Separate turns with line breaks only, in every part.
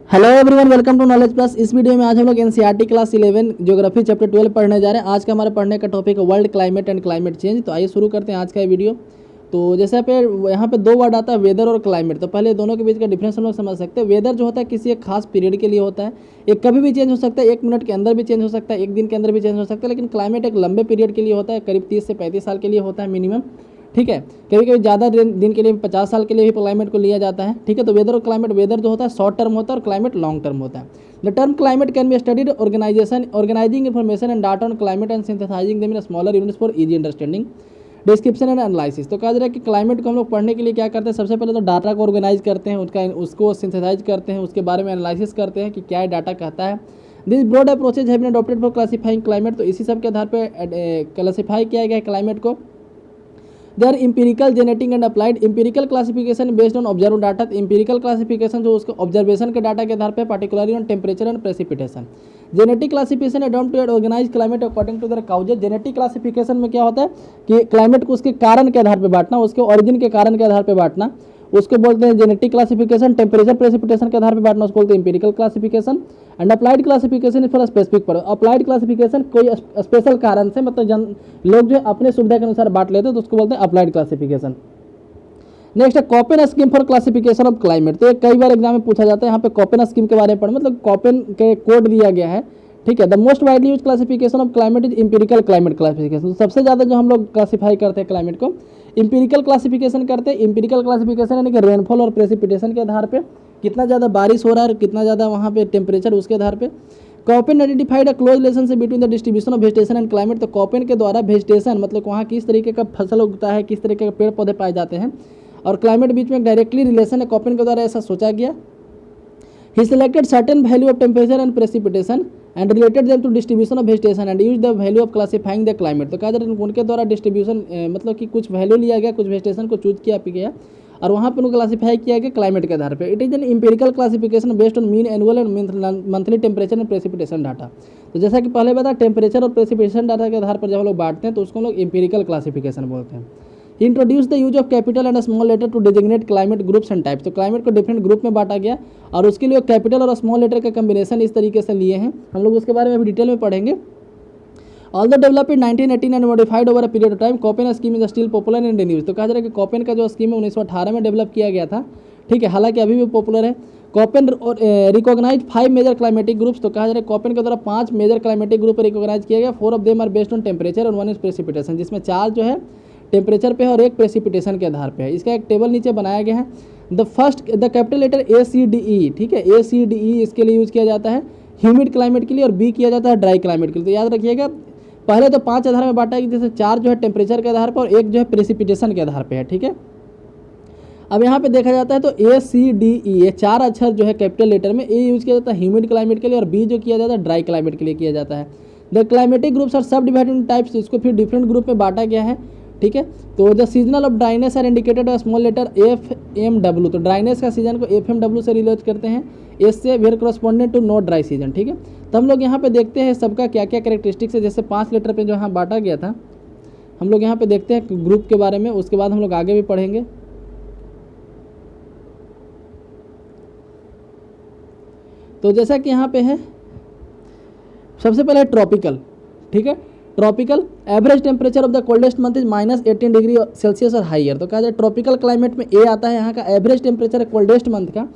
Hello everyone, welcome to knowledge plus. इस video में आज हम लोग एनसीईआरटी क्लास 11 ज्योग्राफी चैप्टर 12 पढ़ने जा रहे हैं। आज का हमारे पढ़ने का टॉपिक है world climate and climate change. तो आइए शुरू करते हैं आज का ये वीडियो। तो जैसे पे यहाँ पे दो वर्ड आता है, वेदर और क्लाइमेट। तो पहले दोनों के बीच का डिफरेंस हम लोग समझ सकते हैं। वेदर जो होता है किसी एक खास पीरियड के लिए होता है, एक कभी भी चेंज हो सकता है, 1 मिनट के अंदर भी चेंज हो सकता है, 1 दिन के अंदर भी चेंज हो सकता है। लेकिन क्लाइमेट एक लंबे पीरियड के लिए होता है, करीब 30 से 35 साल के लिए होता है मिनिमम। ठीक है, कभी कभी ज़्यादा दिन के लिए 50 साल के लिए भी क्लाइमेट को लिया जाता है। ठीक है, तो वेदर और क्लाइमेट, वेदर जो होता है शॉर्ट टर्म होता है और क्लाइमेट लॉन्ग टर्म होता है। The term climate can be studied organising information and data on climate and synthesising them in smaller units for easy understanding, description and analysis. तो कहा जा रहा है कि क्लाइमेट को हम लोग पढ़ने के लिए क्या करते हैं, सबसे पहले तो डाटा को ऑर्गेनाइज करते हैं, उसको सिंथेसाइज करते हैं, उसके बारे में एनालिसिस करते हैं कि क्या डाटा कहता है। This broad approaches have been adopted for classifying climate. तो इसी सब के आधार पर क्लासीफाई किया गया है क्लाइमेट को। There empirical, genetic and applied. Empirical classification based on observe data. Empirical classification जो उसको ऑब्जर्वेशन के डाटा के आधार पर, particularly on temperature and precipitation. Genetic classification adopt to organise climate according to their causes. Genetic classification में क्या होता है कि क्लाइमेट को उसके कारण के आधार पर बांटना, उसके ओरिजिन के कारण के आधार पर बांटना, उसको बोलते हैं जेनेटिक क्लासिफिकेशन। टेम्परेचर प्रेसिपिटेशन के आधार पर बांटना, उसको बोलते हैं empirical classification. And applied classification for specific पर। अप्लाइड क्लासिफिकेशन कोई स्पेशल कारण से, मतलब लोग जो अपने सुविधा के अनुसार बांट लेते हैं, तो उसको बोलते हैं अप्लाइड क्लासिफिकेशन। नेक्स्ट है Koppen scheme for classification of climate. तो कई बार एग्जाम में पूछा जाता है, यहाँ पे कॉपेन स्कीम के बारे में पढ़, मतलब कॉपेन के कोड दिया गया है। ठीक है, the most widely use classification of climate is empirical climate classification. सबसे ज़्यादा जो हम लोग क्लासीफाई करते हैं क्लाइमेट को, इंपीरिकल क्लासिफिकेशन करते हैं। इंपीरिकल क्लासिफिकेशन यानी कि रेनफॉल और प्रेसिपिटेशन के आधार पे, कितना ज़्यादा बारिश हो रहा है, कितना ज़्यादा वहाँ पे टेम्परेचर, उसके आधार पे। Koppen identified a close relationship between the distribution of vegetation and climate. तो कॉपेन के द्वारा वेजिटेशन, मतलब वहाँ किस तरीके का फसल उगता है, किस तरीके के पेड़ पौधे पाए जाते हैं, और क्लाइमेट बीच में एक डायरेक्टली रिलेशन है, कॉपेन के द्वारा ऐसा सोचा गया। He selected certain value of temperature and precipitation and related them to distribution of vegetation and used the value of classifying the climate। तो कहा जा रहा है उनके द्वारा डिस्ट्रीब्यूशन, मतलब कि कुछ वैल्यू लिया गया, कुछ वेजिटेशन को चूज किया गया और वहाँ पर उनको क्लासीफाई किया गया क्लाइमेट के आधार पे। It is an empirical classification based on mean annual and monthly temperature and precipitation data. तो जैसा कि पहले बताया, टेम्परेचर और प्रेसिपिटेशन डाटा के आधार पर जब हम लोग बांटते हैं तो उसको हम लोग इंपेरिकल क्लासिफिकेशन बोलते हैं। Introduce the use of capital and small letter to designate climate groups and types. तो क्लाइमेट को डिफरेंट ग्रुप में बांटा गया और उसके लिए कैपिटल और स्मॉल लेटर का कम्बिनेशन इस तरीके से लिए हैं। हम लोग उसके बारे में अभी डिटेल में पढ़ेंगे। All the develop in 1918 and modified over a period of time, Koppen scheme is still popular and in use. तो कहा जा रहा है कि कॉपेन का जो स्कीम है 1918 में डेवलप किया गया था। ठीक है, हालांकि अभी भी पॉपुलर है। कॉपेन रिकॉग्नाइज 5 मेजर क्लाइमेटिक ग्रुप्स। तो कहा जा रहा है कॉपेन के द्वारा 5 मेजर क्लाइमेटिक ग्रुप रिकॉग्नाइज किया गया। 4 of them are based on temperature और 1 इज प्रेसिपिटेशन, जिसमें 4 जो है टेम्परेचर पे है और 1 प्रेसिपिटेशन के आधार पे है। इसका एक टेबल नीचे बनाया गया है। The capital letter ACDE। ठीक है, ACDE इसके लिए यूज किया जाता है ह्यूमिड क्लाइमेट के लिए और B किया जाता है ड्राई क्लाइमेट के लिए। तो याद रखिएगा, पहले तो 5 आधार में बांटा है, जैसे 4 जो है टेम्परेचर के आधार पर और 1 जो है प्रेसिपिटेशन के आधार पर है। ठीक है, अब यहाँ पे देखा जाता है तो ACDE, ये 4 अक्षर जो है कैपिटल लेटर में, A यूज किया जाता है ह्यूमिड क्लाइमेट के लिए और B जो किया जाता है ड्राई क्लाइमेट के लिए किया जाता है। The climatic groups are sub divided in types. इसको फिर डिफरेंट ग्रुप में बांटा गया है। ठीक है, तो the seasonal of dryness are indicated small letter FMW। तो ड्राइनेस का सीजन को FMW से रिलेट करते हैं, एस से where correspondent to not dry season. ठीक है, तो हम लोग यहाँ पे देखते हैं सबका क्या क्या कैरेक्टरिस्टिक्स है। जैसे 5 लेटर पे जो यहाँ बांटा गया था, हम लोग यहाँ पे देखते हैं ग्रुप के बारे में, उसके बाद हम लोग आगे भी पढ़ेंगे। तो जैसा कि यहाँ पे है, सबसे पहले ट्रॉपिकल। ठीक है, tropical average temperature of the coldest month is -18 degree Celsius और हाइयर। तो कहा जाए ट्रॉपिकल क्लाइमेट में A आता है, यहाँ का एवरेज टेम्परेचर है कोल्डेस्ट मंथ का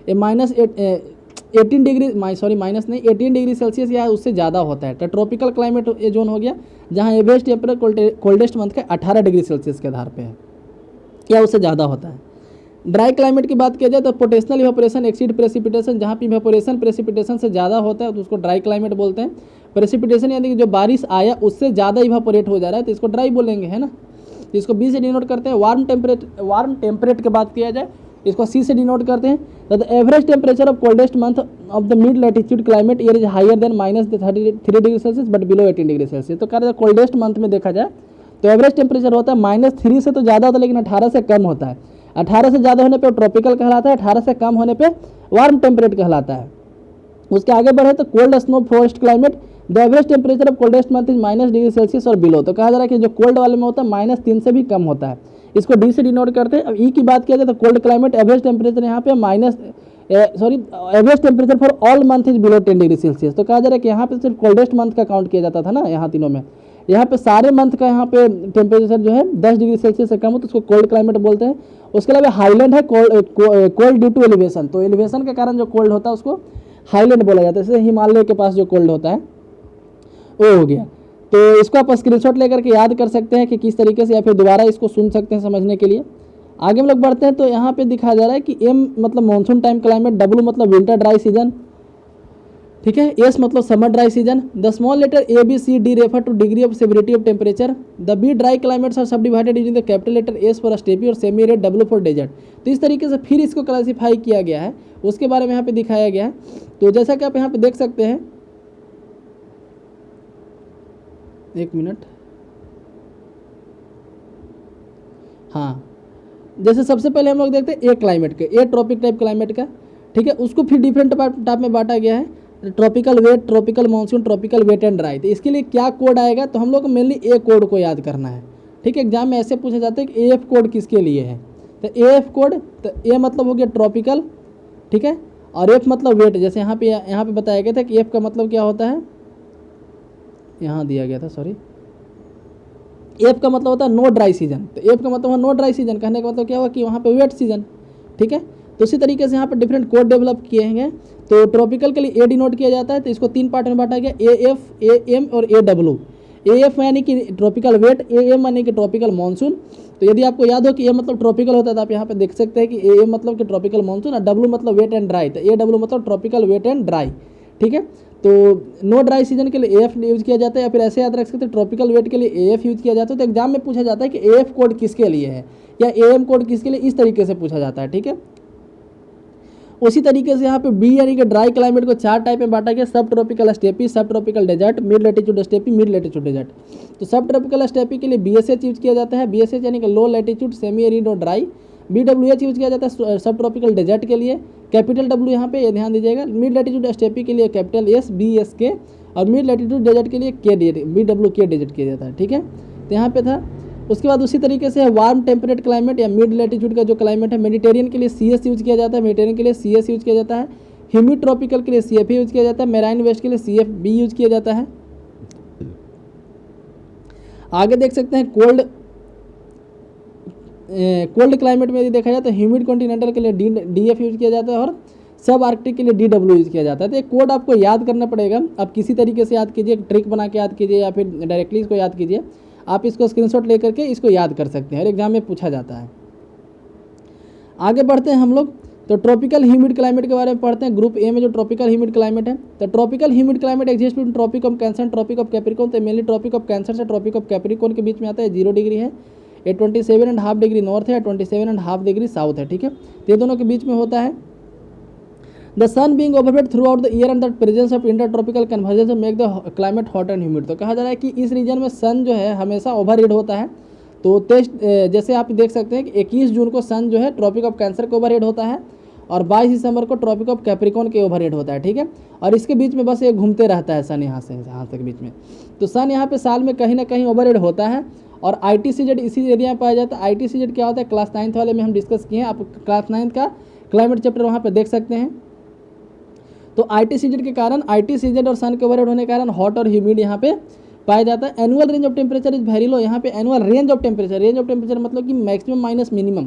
-18 डिग्री सेल्सियस या उससे ज़्यादा होता है। तो ट्रॉपिकल क्लाइमेट ये जोन हो गया जहाँ एवरेज टेम्परेचर कोल्डेस्ट मंथ का 18 डिग्री सेल्सियस के आधार पे है या उससे ज़्यादा होता है। ड्राई क्लाइमेट की बात किया जाए तो पोटेंशियल इवेपोरेशन एक्सीड प्रेसिपिटेशन, जहाँ पे इवेपोरेशन प्रेसिपिटेशन से ज़्यादा होता है तो उसको ड्राई क्लाइमेट बोलते हैं। प्रेसिपिटेशन यानी कि जो बारिश आया उससे ज़्यादा इवेपोरेट हो जा रहा है तो इसको ड्राई बोलेंगे, है ना। तो इसको B से डिनोट करते हैं। वार्म टेम्परेट की बात किया जाए इसको C से डिनोट करते हैं। तो the average temperature of coldest month of the mid latitude climate year is higher than -33 degree Celsius but below 18 degree Celsius. तो कह रहे हैं कोल्डेस्ट मंथ में देखा जाए तो एवरेज टेम्परेचर होता है -3 से तो ज़्यादा होता है, लेकिन 18 से कम होता है। 18 से ज़्यादा होने पे ट्रॉपिकल कहलाता है, 18 से कम होने पे वार्म टेम्परेट कहलाता है। उसके आगे बढ़े तो cold snow forest climate, the average temperature of coldest month is -, degree Celsius और बिलो। तो कहा जा रहा है कि जो कोल्ड वाले में होता है -3 से भी कम होता है, इसको D से डिनोट करते हैं। अब E की बात किया जाए तो कोल्ड क्लाइमेट एवरेज टेम्परेचर यहाँ पे sorry average temperature for all month is below 10 degree Celsius. तो कहा जा रहा है कि यहाँ पे सिर्फ कोल्डेस्ट मंथ का काउंट किया जाता था ना यहाँ तीनों में, यहाँ पे सारे मंथ का यहाँ पे टेम्परेचर जो है 10 डिग्री सेल्सियस से कम हो तो उसको कोल्ड क्लाइमेट बोलते हैं। उसके अलावा हाईलैंड है कोल्ड ड्यू टू एलिवेशन, तो एलिवेशन के कारण जो कोल्ड होता है उसको हाईलैंड बोला जाता है, जैसे हिमालय के पास जो कोल्ड होता है वो हो गया। तो इसको आप स्क्रीनशॉट लेकर के याद कर सकते हैं कि किस तरीके से, या फिर दोबारा इसको सुन सकते हैं समझने के लिए। आगे हम लोग बढ़ते हैं तो यहाँ पे दिखाया जा रहा है कि एम मतलब मानसून टाइम क्लाइमेट, डब्ल्यू मतलब विंटर ड्राई सीजन, ठीक है, एस मतलब summer dry season. The small letter a b c d refer to degree of severity of temperature. The B dry climates are sub divided using the capital letter S for steppe और semi arid, W for desert. तो इस तरीके से फिर इसको classify किया गया है, उसके बारे में यहाँ पे दिखाया गया है। तो जैसा कि आप यहाँ पे देख सकते हैं, एक मिनट, हाँ, जैसे सबसे पहले हम लोग देखते हैं ए क्लाइमेट के, ए ट्रॉपिक टाइप क्लाइमेट का, ठीक है, उसको फिर डिफरेंट टाइप में बांटा गया है, tropical wet, tropical monsoon, tropical wet and dry. तो इसके लिए क्या कोड आएगा, तो हम लोग को मेनली ए कोड को याद करना है, ठीक है। एग्जाम में ऐसे पूछा जाता है कि एफ कोड किसके लिए है, तो एफ कोड, तो ए मतलब हो गया ट्रॉपिकल, ठीक है, और एफ मतलब वेट। जैसे यहाँ पे बताया गया था कि एफ का मतलब क्या होता है, यहाँ दिया गया था, सॉरी, एफ का मतलब होता है नो ड्राई सीजन। तो एफ का मतलब है नो ड्राई सीजन, कहने का मतलब क्या हुआ कि वहाँ पे वेट सीजन, ठीक है। तो इसी तरीके से यहाँ पे डिफरेंट कोड डेवलप किए हैं। तो ट्रॉपिकल के लिए ए डिनोट किया जाता है, तो इसको 3 पार्ट में बांटा गया, ए एफ, ए एम और ए डब्ल्यू। ए एफ यानी कि ट्रॉपिकल वेट, ए एम यानी कि ट्रॉपिकल मानसून। तो यदि आपको याद हो कि ए मतलब ट्रॉपिकल होता है तो आप यहाँ पे देख सकते हैं कि ए एम मतलब कि ट्रॉपिकल मानसून और डब्ल्यू मतलब वेट एंड ड्राई, तो ए डब्ल्यू मतलब ट्रॉपिकल वेट एंड ड्राई, ठीक है। तो नो ड्राई सीजन के लिए एफ यूज किया जाता है, या फिर ऐसे याद रख सकते हैं ट्रॉपिकल वेट के लिए एफ यूज किया जाता है। तो एग्जाम में पूछा जाता है कि एफ कोड किसके लिए है या एम कोड किसके लिए, इस तरीके से पूछा जाता है, ठीक है। उसी तरीके से यहाँ पे बी यानी कि ड्राई क्लाइमेट को 4 टाइप में बांटा गया, सब ट्रॉपिकल स्टेपी, सब tropical desert, mid latitude steppe, mid latitude desert. तो सब ट्रॉपिकल स्टेपी के लिए BSH यूज किया जाता है, BSH यानी कि लो लेटीट्यूड सेमी एरिड और ड्राई। BWH यूज किया जाता है सब ट्रॉपिकल डेजर्ट के लिए, कैपिटल W यहाँ पे ध्यान दीजिएगा। मिड लेटीट्यूड स्टेपी के लिए कैपिटल S BSK, और मिड लेटीट्यूड डेजर्ट के लिए BWK डेजर्ट किया जाता है, ठीक है। तो यहाँ पे था। उसके बाद उसी तरीके से वार्म टेम्परेट क्लाइमेट या मिड लेटीट्यूड का जो क्लाइमेट है, मेडिटेरियन के लिए CS यूज किया जाता है, मेडिटेरियन के लिए CS यूज किया जाता है, ह्यूमिड ट्रॉपिकल के लिए CF यूज किया जाता है, मेराइन वेस्ट के लिए CFB यूज किया जाता है। आगे देख सकते हैं कोल्ड क्लाइमेट में यदि देखा जाए तो ह्यूमिड कॉन्टिनेंटल के लिए DF यूज किया जाता है, और सब आर्कटिक के लिए DW यूज किया जाता है। तो एक कोड आपको याद करना पड़ेगा, आप किसी तरीके से याद कीजिए, ट्रिक बना के याद कीजिए या फिर डायरेक्टली इसको याद कीजिए। आप इसको स्क्रीनशॉट लेकर के इसको याद कर सकते हैं, हर एग्जाम में पूछा जाता है। आगे बढ़ते हैं हम लोग, तो ट्रॉपिकल ह्यूमिड क्लाइमेट के बारे में पढ़ते हैं। ग्रुप ए में जो ट्रॉपिकल ह्यूमिड क्लाइमेट है, तो tropical humid climate exist between tropic of Cancer, tropic of Capricorn. तो मेनली ट्रॉपिक ऑफ कैंसर से ट्रॉपिक ऑफ कैप्रिकॉर्न के बीच में आता है, 0 डिग्री है, ये 27.5 डिग्री नॉर्थ है, 27.5 डिग्री साउथ है, ठीक है। तो ये दोनों के बीच में होता है। The sun being overhead throughout the year and the presence of intertropical convergence make the climate hot and humid. तो कहा जा रहा है कि इस रीजन में सन जो है हमेशा ओवरहेड होता है। तो जैसे आप देख सकते हैं कि 21 जून को सन जो है ट्रॉपिक ऑफ कैंसर के ओवरहेड होता है, और 22 दिसंबर को ट्रॉपिक ऑफ कैप्रिकॉर्न के ओवरहेड होता है, ठीक है। और इसके बीच में बस ये घूमते रहता है सन, यहाँ से यहाँ तक बीच में। तो सन यहाँ पे साल में कहीं ना कहीं ओवरहेड होता है, और ITCZ इसी एरिया में पाया जाता है। ITCZ क्या होता है, क्लास 9th वाले में हम डिस्कस किए हैं, आप क्लास 9th का क्लाइमेट चैप्टर वहाँ पे देख सकते हैं। तो ITCZ के कारण, ITCZ और सन के ओवरहेड होने के कारण हॉट और ह्यूमिड यहाँ पे पाया जाता है। Annual range of temperature is very low. यहाँ पे एनुअल रेंज ऑफ टेम्परेचर मतलब कि मैक्सिमम माइनस मिनिमम,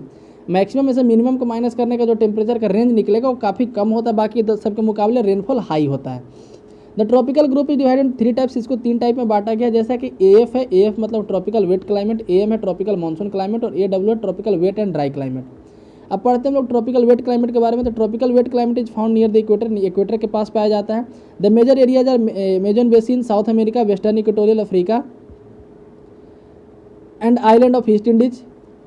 मैक्सिमम में से मिनिमम को माइनस करने का जो टेम्परेचर का रेंज निकलेगा वो काफ़ी कम होता है, बाकी सबके मुकाबले रेनफॉल हाई होता है। The tropical group is divided in 3 types, इसको 3 टाइप में बांटा गया, जैसा कि AF है, AF मतलब ट्रॉपिकल वेट क्लाइमेट, AM है ट्रॉपिकल मानसून क्लाइमेट, और AW है tropical wet and dry climate. अब पढ़ते हैं हम लोग ट्रॉपिकल वेट क्लाइमेट के बारे में। तो tropical wet climate is found near the equator, equator के पास पाया जाता है। The major areas are Amazon basin, South America, western equatorial Africa and island of East Indies.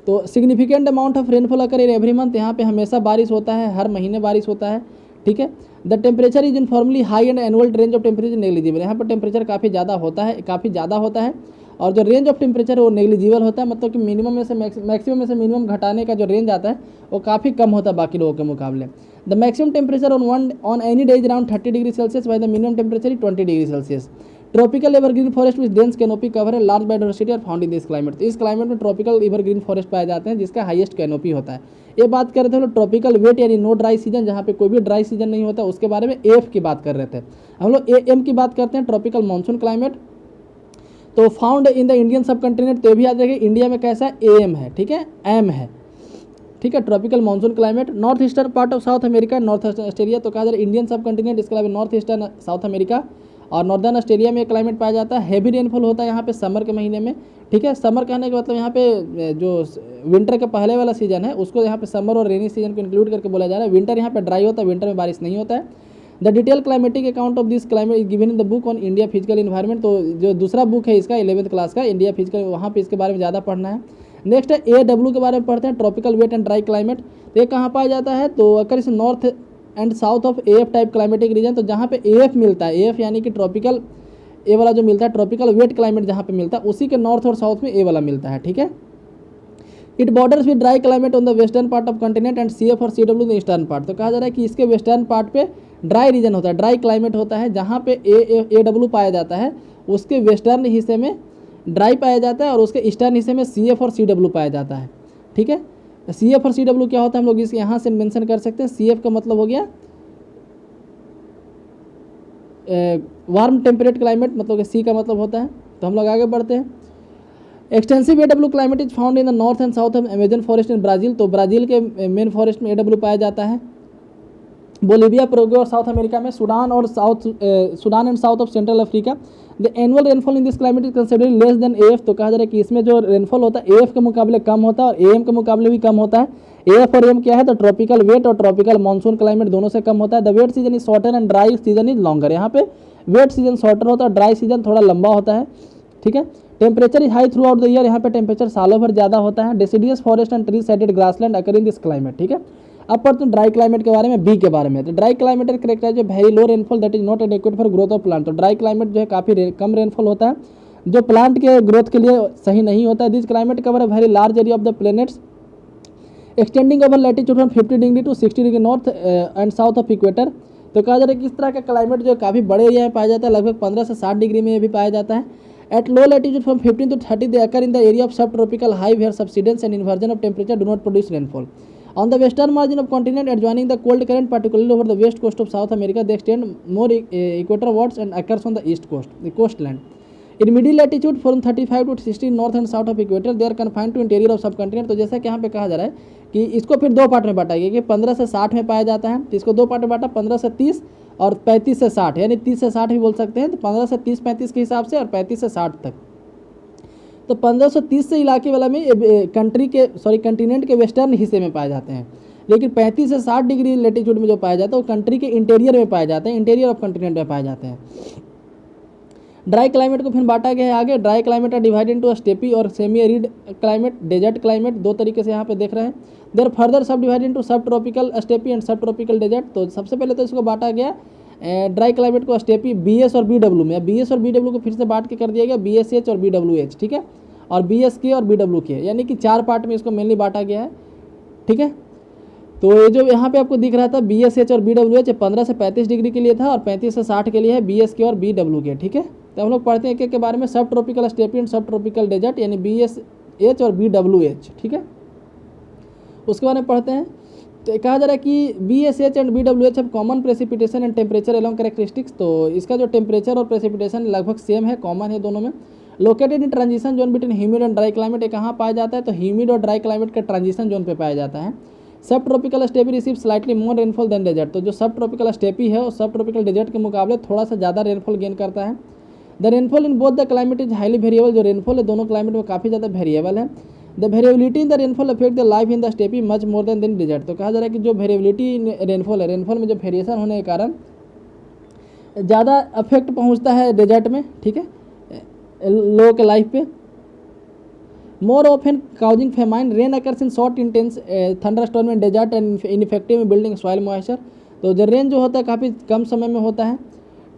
तो significant amount of rainfall occur in every month, यहाँ पे हमेशा बारिश होता है, हर महीने बारिश होता है, ठीक है। The temperature is uniformly high and annual range of temperature negligible. यहाँ पर टेम्परेचर काफ़ी ज़्यादा होता है, और जो रेंज ऑफ टेम्परेचर है वो नेग्लिजिबल होता है, मतलब कि मिनिमम में से मैक्सिमम में से मिनिमम घटाने का जो रेंज आता है वो काफ़ी कम होता है बाकी लोगों के मुकाबले। The maximum temperature on any day is around 30 degree Celsius, by the minimum temperature is 20 degree Celsius. Tropical evergreen forest which dense canopy cover है large biodiversity are found in this climate. तो इस climate में tropical evergreen forest पाए जाते हैं जिसका highest canopy होता है। ये बात कर रहे थे हम लोग ट्रॉपिकल वेट यानी नो ड्राई सीजन, जहाँ पे कोई भी ड्राई सीजन नहीं होता, उसके बारे में एफ की बात कर रहे थे। हम लोग एम की बात करते हैं, ट्रॉपिकल मानसून क्लाइमेट। तो फाउंड इन द इंडियन सब कंटिनेंट, तो भी याद रखिए इंडिया में कैसा एम है, ठीक है, एम है, ठीक है, tropical monsoon climate. North eastern part of south America, north eastern Australia, तो कहा जा रहा है इंडियन सब कंटिनेंट, इसके अलावा नॉर्थ ईस्टर्न साउथ अमेरिका और नॉर्दर्न ऑस्ट्रेलिया में क्लाइमेट पाया जाता है। हैवी रेनफॉल होता है यहाँ पे समर के महीने में, ठीक है। समर कहने का मतलब यहाँ पे जो विंटर का पहले वाला सीजन है उसको यहाँ पे समर और रेनी सीजन को इंक्लूड करके बोला जा रहा है। विंटर यहाँ पे ड्राई होता है, विंटर में बारिश नहीं होता है। The detail climatic account of this climate is given in the book on India physical environment. तो जो दूसरा बुक है इसका 11th क्लास का इंडिया फिजिकल, वहाँ पे इसके बारे में ज़्यादा पढ़ना है। नेक्स्ट है AW के बारे में पढ़ते हैं, tropical wet and dry climate. तो ये कहाँ पाया जाता है, तो अगर इस north and south of AF type climatic reason, तो जहाँ पे AF मिलता है, AF यानी कि ट्रॉपिकल ए वाला जो मिलता है, ट्रॉपिकल वेट क्लाइमेट जहाँ पे मिलता है उसी के नॉर्थ और साउथ में ए वाला मिलता है, ठीक है। It borders with dry climate on the western part of continent and CF और CW द ईस्टर्न पार्ट। तो कहा जा रहा है कि इसके वेस्टर्न पार्ट पे ड्राई रीजन होता है, ड्राई क्लाइमेट होता है, जहाँ पे AW पाया जाता है उसके वेस्टर्न हिस्से में ड्राई पाया जाता है और उसके ईस्टर्न हिस्से में CF और CW पाया जाता है, ठीक है। CF और CW क्या होता है हम लोग इसके यहाँ से मेंशन कर सकते हैं। CF का मतलब हो गया वार्म टेम्परेट क्लाइमेट, मतलब कि सी का मतलब होता है। तो हम लोग आगे बढ़ते हैं। Extensive AW climate is found in the north and south of Amazon forest in Brazil. तो ब्राज़ील के मेन फॉरेस्ट में AW पाया जाता है। बोलीविया, पेरुग्वे और साउथ अमेरिका में, Sudan and south of central Africa. The annual rainfall in this climate is considerably less than AF। तो कहा जा रहा है कि इसमें जो रेनफॉल होता है AF के मुकाबले कम होता है और AM के मुकाबले भी कम होता है। AF और AM क्या है, तो ट्रॉपिकल वेट और ट्रॉपिकल मानसून क्लाइमेट दोनों से कम होता है। The wet season is shorter and dry season is longer. यहाँ पे वेट सीजन शॉर्टर होता है, ड्राई सीजन थोड़ा लंबा होता है, ठीक है। Temperature is high through out the year, यहाँ पे टेम्परेचर सालों भर ज़्यादा होता है। Deciduous forest and tree settled grassland occur in this climate, ठीक है। अब पढ़ते हैं ड्राई क्लाइमेट के बारे में, बी के बारे में। तो dry climate characterise very low rainfall that is not adequate for growth of plant. तो ड्राई क्लाइमेट जो है काफ़ी कम रेनफॉल होता है जो प्लांट के ग्रोथ के लिए सही नहीं होता है। This climate cover a very large area of the planets extending over latitude from 50 degree to 60 degree north and south of equator. तो कहा जा रहा है कि इस तरह का क्लाइमेट जो काफ़ी बड़े एरिया में पाया जाता है, लगभग 15 से 60 डिग्री में ये भी पाया जाता है। At low latitude from 15 to 30 they occur in the area of sub tropical high where subsidence and inversion of temperature do not produce rainfall. On the western margin of continent adjoining the cold current, particularly over the west coast of South America, they extend more equatorwards and occurs on the east coast, the coastland. In middle latitude from 35 to 60 north and south of equator, they are confined to interior of subcontinent। तो जैसा कि यहाँ पे कहा जा रहा है कि इसको फिर दो पार्ट में बांटा गया कि 15 से 60 में पाया जाता है। तो इसको दो पार्ट में बांटा, 15 से 30 और 35 से 60, यानी 30 से 60 भी बोल सकते हैं। तो 15 से 30-35 के हिसाब से और 35 से 60 तक। तो 1530 से इलाके वाला में कंटिनेंट के वेस्टर्न हिस्से में पाए जाते हैं, लेकिन 35 से 60 डिग्री लेटीट्यूड में जो पाया जाता है वो कंट्री के इंटीरियर में पाए जाते हैं, इंटीरियर ऑफ कंटिनेंट में पाए जाते हैं। ड्राई क्लाइमेट को फिर बांटा गया है आगे। Dry climate are divided into steppe और semi arid climate, desert climate, दो तरीके से यहाँ पे देख रहे हैं। There further sub divided into sub tropical steppe and sub tropical desert. तो सबसे पहले तो इसको बांटा गया ड्राई क्लाइमेट को स्टेपी BS और BW में। BS और BW को फिर से बांट के कर दिया गया BSH और BWH, ठीक है, और BSK और BWK, यानी कि 4 पार्ट में इसको मेनली बांटा गया है, ठीक है। तो ये जो यहाँ पे आपको दिख रहा था BSH और BWH 15 से 35 डिग्री के लिए था और 35 से 60 के लिए है BSK और BWK, ठीक है। तो हम लोग पढ़ते हैं एक के बारे में। सब tropical steppe and sub tropical desert यानी BSH और BWH, ठीक है, उसके बारे में पढ़ते हैं। तो कहा जा रहा है कि BSH and BWH have common precipitation and temperature along characteristics. तो इसका जो टेम्परेचर और प्रेसिपिटेशन लगभग सेम है, कॉमन है दोनों में। Located in transition zone between humid and dry climate, ये कहाँ पाया जाता है, तो ह्यूमिड और ड्राई क्लाइमेट का ट्रांजिशन जोन पे पाया जाता है। सब tropical steppe receive slightly more rainfall than desert. तो जो सब ट्रॉपिकल स्टेपी है वो सब ट्रॉपिकल डेजर्ट के मुकाबले थोड़ा सा ज़्यादा रेनफॉल गेन करता है। The rainfall in both the climate is highly variable. जो रेनफॉल है दोनों क्लाइमेट में काफ़ी ज़्यादा वेरिएबल है। The variability in the rainfall affect the life in the steppe much more than desert. तो कहा जा रहा है कि जो वेरिएबिलिटी इन रेनफॉल है, रेनफॉल में जो वेरिएशन होने के कारण ज़्यादा अफेक्ट पहुँचता है डेजर्ट में, ठीक है, लोगों के लाइफ पे। More often causing famine, rain occurs in short intense thunderstorm in desert and ineffective in building soil moisture. तो जो रेन जो होता है काफ़ी कम समय में होता है,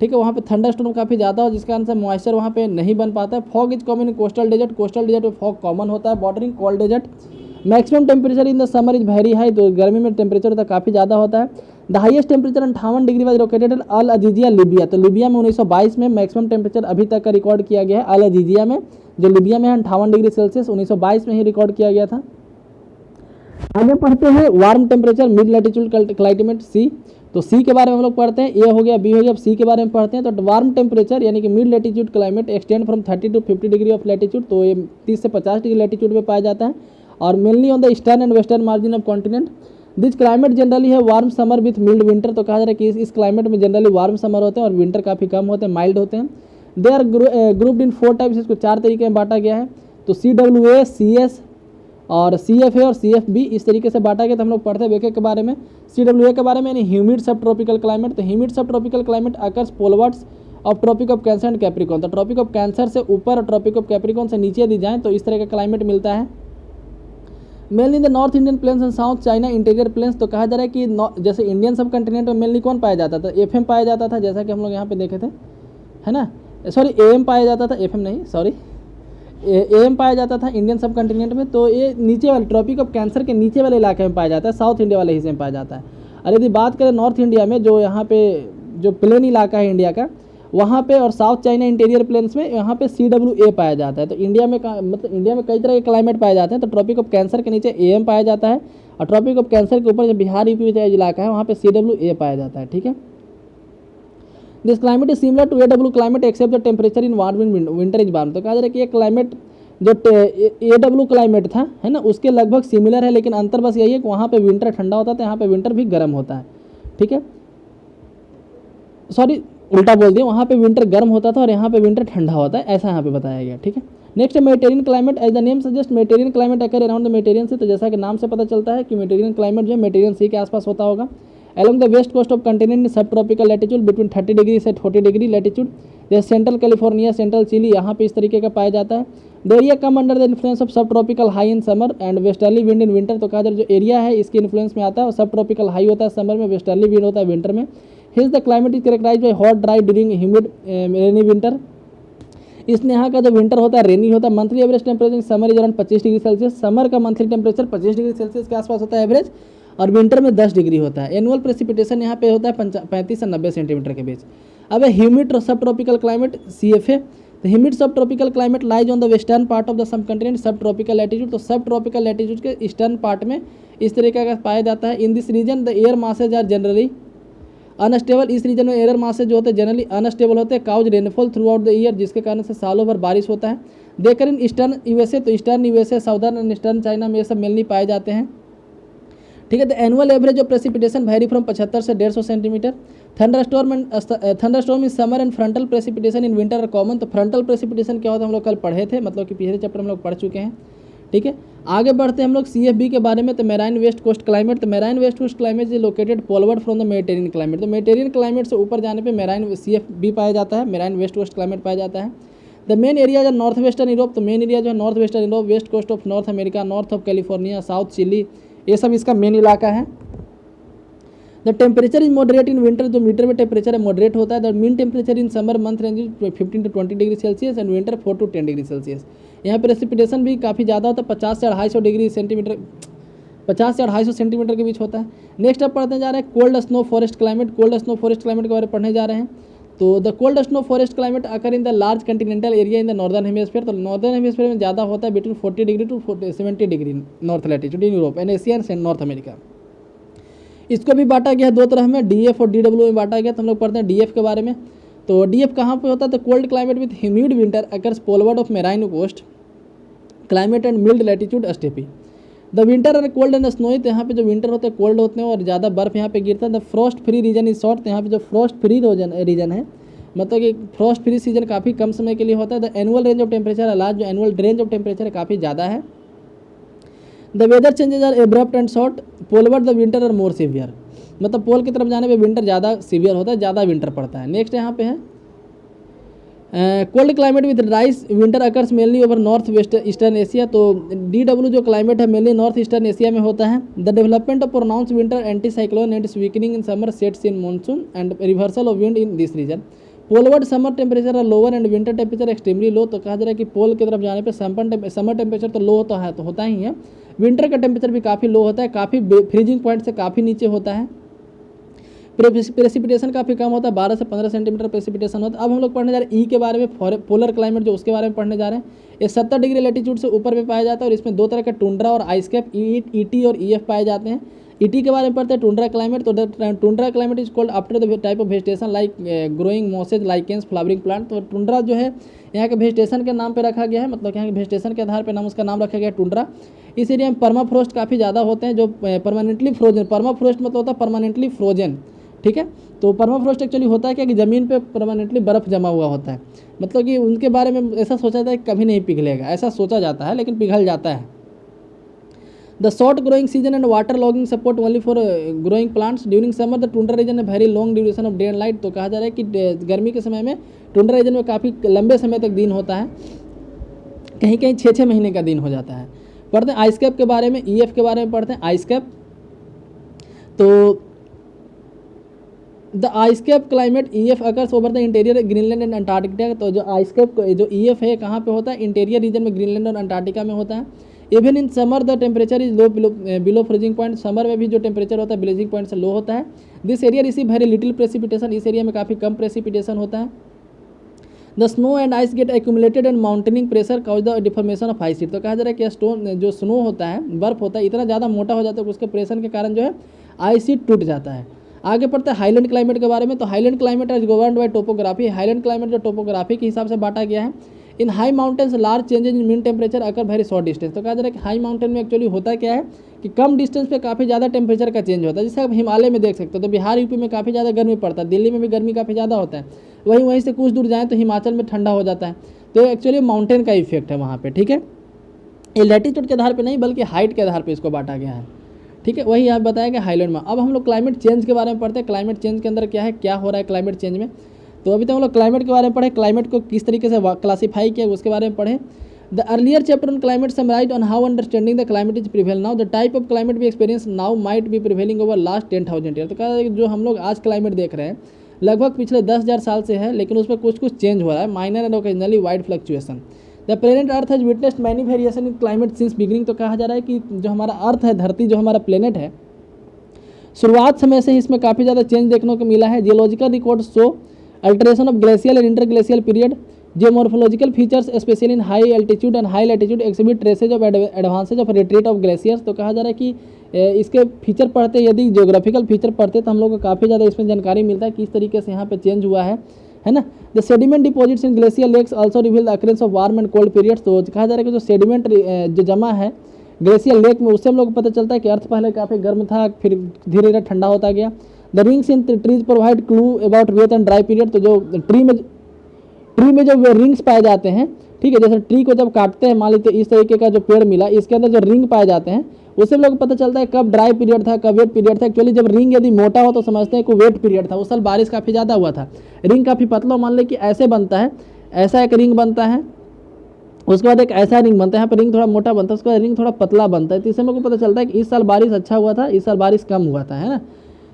ठीक है, वहाँ पे थंडरस्टॉर्म काफ़ी ज़्यादा हो जिसके कारण से मॉइस्चर वहाँ पे नहीं बन पाता है। Fog is common in coastal desert, coastal desert में फॉग कॉमन होता है। Bordering cold desert, maximum temperature in the summer is very high, तो गर्मी में टेम्परेचर तो काफ़ी ज़्यादा होता है। The highest temperature 58 degree was located Al Aziziya Libya, तो लिबिया में 1922 में मैक्सिमम टेम्परेचर अभी तक का रिकॉर्ड किया गया है अल अजीजिया में, जो लिबिया में है 58 डिग्री सेल्सियस 1922 में ही रिकॉर्ड किया गया था। आगे पढ़ते हैं warm temperature mid latitude climate C, तो सी के बारे में हम लोग पढ़ते हैं, ए हो गया बी हो गया, अब सी के बारे में पढ़ते हैं। तो वार्म टेम्परेचर यानी कि mid latitude climate extend from 30 to 50 degree of latitude, तो ये 30 से 50 डिग्री लैटिट्यूड में पाया जाता है और mainly on the eastern and western margin of continent. This climate generally है warm summer with mild winter, तो कहा जा रहा है कि इस क्लाइमेट में जनरली वार्म समर होते हैं और विंटर काफ़ी कम होते हैं, माइल्ड होते हैं। They are grouped in 4 types, इसको 4 तरीके में बांटा गया है। तो CWA, CS और CFA और CFB इस तरीके से बांटा गया। तो हम लोग पढ़ते हैं के बारे में। CWA के बारे में यानी ह्यूमिड सब ट्रॉपिकल क्लाइमेट, तो ह्यूमिड सब tropical climate occurs polewards of tropic of cancer and Capricorn, तो ट्रॉपिक ऑफ कैंसर से ऊपर और ट्रॉपिक ऑफ कैप्रिकॉन से नीचे दी जाए तो इस तरह का क्लाइमेट मिलता है। Mainly in the north Indian plains and south China interior plains, तो कहा जा रहा है कि जैसे इंडियन सब कंटिनेंट में मेनली कौन पाया जाता था, FM पाया जाता था, जैसा कि हम लोग यहाँ पे देखे थे, है ना, सॉरी AM पाया जाता था, FM नहीं सॉरी AM पाया जाता था इंडियन सब कंटिनेंट में। तो ये नीचे वाले ट्रॉपिक ऑफ कैंसर के नीचे वाले इलाके में पाया जाता है, साउथ इंडिया वाले हिस्से में पाया जाता है। और यदि बात करें नॉर्थ इंडिया में, जो यहाँ पे जो प्लेन इलाका है इंडिया का, वहाँ पे और साउथ चाइना इंटीरियर प्लेन्स में यहाँ पे CWA पाया जाता है। तो इंडिया में मतलब इंडिया में कई तरह के क्लाइमेट पाए जाते हैं। तो ट्रॉपिक ऑफ कैंसर के नीचे AM पाया जाता है और ट्रॉपिक ऑफ कैंसर के ऊपर जो बिहार यूपी इलाका है वहाँ पे CWA पाया जाता है, ठीक है। This climate is similar to AW climate except the temperature in warm winter is warm, तो कहा जा रहा है कि ये क्लाइमेट जो AW क्लाइमेट था, है ना, उसके लगभग सिमिलर है, लेकिन अंतर बस यही है कि वहाँ पे विंटर ठंडा होता था, यहाँ पे विंटर भी गर्म होता है, ठीक है, सॉरी उल्टा बोल दिया, वहाँ पे विंटर गर्म होता था और यहाँ पे विंटर ठंडा होता है, ऐसा यहाँ पे बताया गया, ठीक है। Next Mediterranean climate, as the name suggest Mediterranean climate occur around the Mediterranean sea, तो जैसा कि नाम से पता चलता है कि मेडिटेरियन क्लाइमेट जो है मेडिटेरियन सी के आसपास होता होगा। along the west coast of continent sub tropical latitude between 30 degree से 40 डिग्री लैटिट्यूड, जैसे सेंट्रल कैलिफोर्निया, सेंट्रल चिली, यहाँ पे इस तरीके का पाया जाता है। The area come under the influence of sub tropical high in summer and westerly wind in winter, तो कहा जाए जो एरिया है इसके इन्फ्लुएंस में आता है और सब ट्रॉपिकल हाई होता है समर में, वेस्टर्ली विंड होता है विंटर में। His the climate is characterise by hot dry during humid rainy winter, इसने यहाँ का जो विंटर होता है रेनी होता है। Monthly average temperature summer is around 25 degree Celsius, summer का मंथली टेम्परेचर 25 डिग्री सेल्सियस के आसपास होता है एवरेज, और विंटर में 10 डिग्री होता है। एनुअल प्रेसिपिटेशन यहाँ पे होता है 35 से 90 सेंटीमीटर के बीच। अब ह्यूमिड सब ट्रॉपिकल क्लाइमेट CFA, तो ह्यूमिड सब tropical climate lies on the western part of the subcontinent सब ट्रॉपिकल लैटिट्यूड, तो सब ट्रॉपिकल लैटिट्यूड के ईस्टर्न पार्ट में इस तरीके का पाया जाता है। In this region the air masses are generally unstable, इस रीजन में एयर मासेज जो होते हैं जनरली अनस्टेबल होते हैं। Cause rainfall throughout the year, जिसके कारण से सालों भर बारिश होता है। देकर इन ईस्टर्न USA, तो eastern USA, southern and eastern China में ये सब मेनली पाए जाते हैं, ठीक है। The annual average of precipitation vary from 75 से 150 centimetre. Thunderstorm in summer and frontal precipitation in winter are common, तो फ्रंटल प्रेसिपिटेशन क्या होता है हम लोग कल पढ़े थे, मतलब कि पिछले चैप्टर हम लोग पढ़ चुके हैं, ठीक है। आगे बढ़ते हैं हम लोग CFB के बारे में। तो मेराइन वेस्ट कोस्ट क्लाइमेट, तो marine west coast climate is located poleward from the Mediterranean climate, तो मेडिटेरियन क्लाइमेट से ऊपर जाने पे मेराइन CFB पाया जाता है, मेराइन वेस्ट कोस्ट क्लाइमेट पाया जाता है। द मेन एरिया जो नॉर्थ वेस्टर्न यूरोप, तो मेन एरिया जो है north western Europe, west coast of north America, north of California, south Chile, ये सब इसका मेन इलाका है। The temperature is moderate in winter, जो विंटर में टेम्परेचर है मॉडरेट होता है। The mean temperature in summer month range 15 to 20 degree Celsius and winter 4 to 10 degree Celsius. यहाँ प्रेसिपिटेशन भी काफ़ी ज़्यादा होता है, 50 से 250 डिग्री सेंटीमीटर, 50 से 250 सेंटीमीटर के बीच होता है। नेक्स्ट अब पढ़ते जा रहे हैं cold snow forest climate. Cold snow forest climate के बारे में पढ़ने जा रहे हैं। तो the cold snow forest climate occur in the large Continental area in the northern hemisphere, तो नॉर्दर्न हेमिस्फीयर में ज़्यादा होता है between 40 degree to 70 degree north latitude in Europe and Asia and north America. इसको भी बांटा गया है दो तरह में, DF और DW में बांटा गया। तो हम लोग पढ़ते हैं DF के बारे में। तो DF कहाँ पे होता है, तो cold climate with humid winter occurs poleward of marine coast climate and mild latitude steppe. The winter and cold and snowy, तो यहाँ पे जो विंटर होते हैं कोल्ड होते हैं और ज़्यादा बर्फ यहाँ पे गिरता है। The frost free region is short, तो यहाँ पे जो फ्रॉस्ट फ्री रीजन है, मतलब कि फ्रॉस्ट फ्री सीजन काफ़ी कम समय के लिए होता है। The annual range of temperature a large, जो एनुअल रेंज ऑफ टेम्परेचर है काफ़ी ज़्यादा है। The weather changes are abrupt and short, poleward the winter are more severe, मतलब पोल की तरफ जाने पे विंटर ज़्यादा सीवियर होता है, ज़्यादा विंटर पड़ता है। नेक्स्ट यहाँ पे है cold climate with rice winter occurs mainly over north west eastern Asia, तो DW जो क्लाइमेट है मेनली नॉर्थ ईस्टर्न एशिया में होता है। The development of pronounce winter anti cyclone and weakening in summer sets in monsoon and reversal of wind in this region. Poleward summer temperature are lower and winter temperature extremely low, तो कहा जा रहा है कि पोल की तरफ जाने पे समर टेम्परेचर तो लो तो है, तो होता ही है, विंटर का टेम्परेचर भी काफ़ी लो होता है, काफ़ी फ्रीजिंग पॉइंट से काफ़ी नीचे होता है। प्रेसिपिटेशन काफ़ी कम होता है, 12 से 15 सेंटीमीटर प्रेसिपिटेशन होता है। अब हम लोग पढ़ने जा रहे हैं ई के बारे में, पोलर क्लाइमेट जो उसके बारे में पढ़ने जा रहे हैं। ये 70 डिग्री लैटीट्यूड से ऊपर में पाया जाता है और इसमें दो तरह का टुंड्रा और आइसकैप ईटी और ईएफ पाए जाते हैं। ईटी के बारे में पढ़ते हैं टुंड्रा क्लाइमेट। तो tundra climate is called after the type of vegetation like growing masses lichens flowering plant. तो टुंड्रा जो है यहाँ के वेजिटेशन के नाम पे रखा गया है, मतलब यहाँ के वेजिटेशन के आधार पर नाम उसका नाम रखा गया है टुंड्रा। इस एरिया में परमाफ्रोस्ट काफ़ी ज़्यादा होते हैं जो परमानेंटली फ्रोजन, परमाफ्रोस्ट मतलब होता है परमानेंटली फ्रोजन, ठीक है। तो परमाफ्रोस्ट एक्चुअली होता है क्या कि ज़मीन पे परमानेंटली बर्फ़ जमा हुआ होता है, मतलब कि उनके बारे में ऐसा सोचा जाता है कि कभी नहीं पिघलेगा, ऐसा सोचा जाता है लेकिन पिघल जाता है। The short growing season and water logging support only for growing plants during summer the tundra region है very long duration of day and light. तो कहा जा रहा है कि गर्मी के समय में टुंड्रा रीजन में काफ़ी लंबे समय तक दिन होता है, कहीं कहीं 6-6 महीने का दिन हो जाता है। पढ़ते हैं आइसकैप के बारे में, ईएफ के बारे में पढ़ते हैं। आइसकैप, तो the icecap climate EF occurs over the interior Greenland and Antarctica. तो जो आइसकैप जो ईएफ है कहाँ पे होता है, इंटीरियर रीजन में ग्रीनलैंड और अंटार्कटिका में होता है। Even in summer the temperature is low below freezing point. Summer में भी जो टेम्परेचर होता है ब्रीजिंग पॉइंट से लो होता है। This area receive very little precipitation. इस एरिया में काफ़ी कम प्रेसिपिटेशन होता है। The snow and ice get accumulated and mounting pressure cause the deformation of ice sheet. तो कहा जा रहा है कि स्टोन जो स्नो होता है, बर्फ होता है, इतना ज़्यादा मोटा हो जाता है कि उसके प्रेशर के कारण जो है आइस शीट टूट जाता है। आगे पढ़ते हैं हाईलैंड क्लाइमेट के बारे में। तो highland climate is governed bye topography. Highland climate जो टोपोग्राफी के हिसाब से बांटा गया है। इन high mountains large changes in mean temperature occur very short distance. तो कहा जा रहा है कि हाई माउंटेन में एक्चुअली होता क्या है कि कम डिस्टेंस पे काफ़ी ज़्यादा टेम्परेचर का चेंज होता है। जैसे आप हिमालय में देख सकते हो, तो बिहार यूपी में काफ़ी ज़्यादा गर्मी पड़ता है, दिल्ली में भी गर्मी काफ़ी ज़्यादा होता है, वहीं से कुछ दूर जाएँ तो हिमाचल में ठंडा हो जाता है। तो एक्चुअली माउंटेन का इफेक्ट है वहाँ पर, ठीक है। ये लैटीट्यूड के आधार पर नहीं बल्कि हाइट के आधार पर इसको बांटा गया है, ठीक है। वही यहाँ बताया गया हाईलैंड में। अब हम लोग क्लाइमेट चेंज के बारे में पढ़ते हैं। क्लाइमेट चेंज के अंदर क्या है, क्या हो रहा है क्लाइमेट चेंज में। तो अभी तक हम लोग क्लाइमेट के बारे में पढ़े, क्लाइमेट को किस तरीके से क्लासीफाई किया उसके बारे में पढ़े। The earlier chapter on climate summarise on how understanding the climate is prevail now the type of climate we experience now might be prevailing over last 10,000 year. तो कहा है कि जो हम लोग आज क्लाइमेट देख रहे हैं लगभग पिछले 10,000 साल से है, लेकिन उसमें कुछ कुछ चेंज हो रहा है, minor and occasionally wide fluctuation. The planet earth has witnessed many variation in climate since beginning. तो कहा जा रहा है कि जो हमारा अर्थ है, धरती जो हमारा प्लेनेट है, शुरुआत समय से ही इसमें काफ़ी ज़्यादा चेंज देखने को मिला है। Geological record show alteration of glacial and interglacial period. Geomorphological features specially in high altitude and high latitude exhibit traces of advances of retreat of glaciers. तो कहा जा रहा है कि इसके फीचर पढ़ते, यदि जियोग्राफिकल फीचर पढ़ते तो हम लोग को काफ़ी ज़्यादा इसमें जानकारी मिलता है किस तरीके से यहाँ पे चेंज हुआ है ना। The sediment deposits in glacier lakes also reveal the occurrence of warm and cold periods. तो कहा जा रहा है कि जो सेडिमेंट जो जमा है ग्लेशियर लेक में, उससे हम लोग को पता चलता है कि अर्थ पहले काफ़ी गर्म था, फिर धीरे धीरे ठंडा होता गया। The rings in trees provide clue about wait and dry period. तो जो ट्री में जो रिंग्स पाए जाते हैं, ठीक है, जैसे ट्री को जब काटते हैं, मान लीजिए इस तरीके का जो पेड़ मिला, इसके अंदर जो रिंग पाए जाते हैं उससे हम लोग को पता चलता है कब ड्राई पीरियड था, कब वेट पीरियड था। एक्चुअली जब रिंग यदि मोटा हो तो समझते हैं कि वेट पीरियड था, उस साल बारिश काफ़ी ज़्यादा हुआ था। रिंग काफ़ी पतला, मान ली कि ऐसे बनता है, ऐसा एक रिंग बनता है, उसके बाद एक ऐसा रिंग बनता है, यहाँ पर रिंग थोड़ा मोटा बनता है, उसके बाद रिंग थोड़ा पतला बनता है। तो इससे हम लोग को पता चलता है कि इस साल बारिश अच्छा हुआ था, इस साल बारिश कम हुआ था, है ना।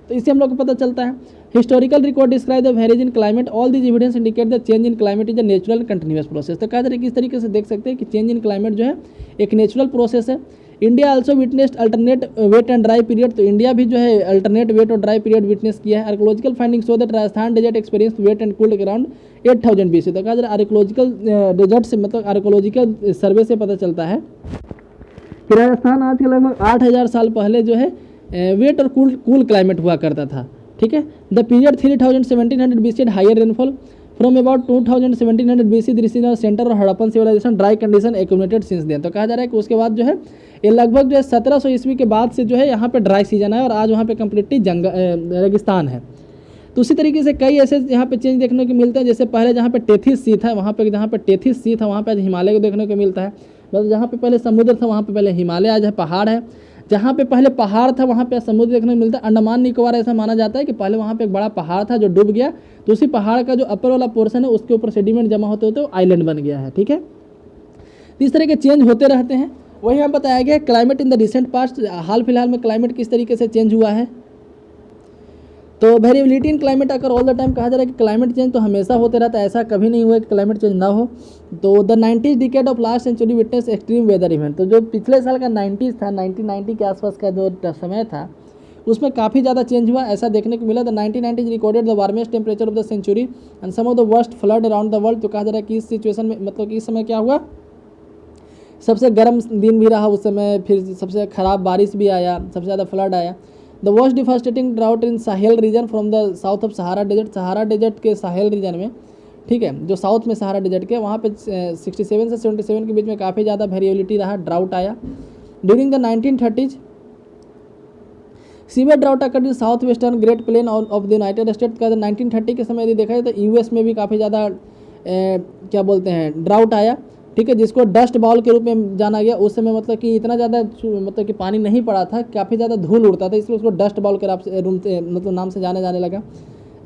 तो इससे हम लोग को पता चलता है। Historical record describe the varies in climate all these evidence indicate the change in climate is a natural continuous process. तो कहा जा रहा है किस तरीके से देख सकते हैं कि चेंज इन क्लाइमेट जो है एक नेचुरल प्रोसेस है। India also witnessed alternate wet and dry period. तो इंडिया भी जो है अल्टरनेट वेट और ड्राई पीरियड विटनेस किया है। Archaeological finding show that Rajasthan desert experience wet and cooled around 8,000 BC। तो कहा जा रहा है आर्कोलॉजिकल डेजर्ट से, मतलब आर्कोलॉजिकल सर्वे से पता चलता है कि राजस्थान आज के लगभग 8,000 साल पहले जो है वेट और कूल क्लाइमेट हुआ करता था, ठीक है। The period 3,1700 BC at higher rainfall from about 2,1700 BC this is centre और Harappan civilisation dry condition accumulated since then. तो कहा जा रहा है कि उसके बाद जो है ये लगभग जो है 1700 ईस्वी के बाद से जो है यहाँ पे ड्राई सीजन है और आज वहाँ पे कम्प्लीटली रेगिस्तान है। तो उसी तरीके से कई ऐसे यहाँ पे चेंज देखने को मिलते हैं, जैसे पहले जहाँ पे टेथिस सी था, वहाँ पे जहाँ पे टेथिस सी था वहाँ पे आज हिमालय को देखने को मिलता है। बस जहाँ पे पहले समुद्र था वहाँ पे पहले हिमालय, आज है पहाड़ है। जहाँ पे पहले पहाड़ था वहाँ पे समुद्र देखने को मिलता है। अंडमान निकोबार ऐसा माना जाता है कि पहले वहाँ पे एक बड़ा पहाड़ था जो डूब गया, तो उसी पहाड़ का जो अपर वाला पोर्शन है उसके ऊपर सेडिमेंट जमा होते होते आइलैंड बन गया है, ठीक है। इस तरह के चेंज होते रहते हैं। वही यहाँ बताया गया climate in the recent past, हाल फिलहाल में क्लाइमेट किस तरीके से चेंज हुआ है। तो वेरिएबिलिटी इन क्लाइमेट अगर ऑल द टाइम कहा जा रहा है कि क्लाइमेट चेंज तो हमेशा होते रहता है, ऐसा कभी नहीं हुआ कि क्लाइमेट चेंज ना हो। तो the 90s decade of last century witness extreme weather event, तो जो पिछले साल का 90s था, 1990 के आसपास का जो समय था उसमें काफ़ी ज़्यादा चेंज हुआ, ऐसा देखने को मिला। The 1990s recorded the warmest temperature of the century and some of the worst flood around the world. तो कहा जा रहा है कि इस सिचुएशन में मतलब कि इस समय क्या हुआ, सबसे गर्म दिन भी रहा उस समय, फिर सबसे ख़राब बारिश भी आया, सबसे ज़्यादा फ्लड आया। The worst devastating drought in Sahel region from the south of Sahara desert, Sahara desert के साहेल रीजन में, ठीक है, जो साउथ में सहारा डेजर्ट के वहाँ पे 67 से 77 के बीच में काफ़ी ज़्यादा वेरिएबिलिटी रहा, ड्राउट आया। During the 1930s severe drought occurred in south western great plain of the United state का 1930 के समय यदि देखा जाए तो यूएस में भी काफ़ी ज़्यादा क्या बोलते हैं ड्राउट आया, ठीक है, जिसको डस्ट बाउल के रूप में जाना गया। उस समय मतलब कि इतना ज़्यादा मतलब कि पानी नहीं पड़ा था, काफ़ी ज़्यादा धूल उड़ता था, इसलिए उसको डस्ट बाउल के रूम मतलब नाम से जाने लगा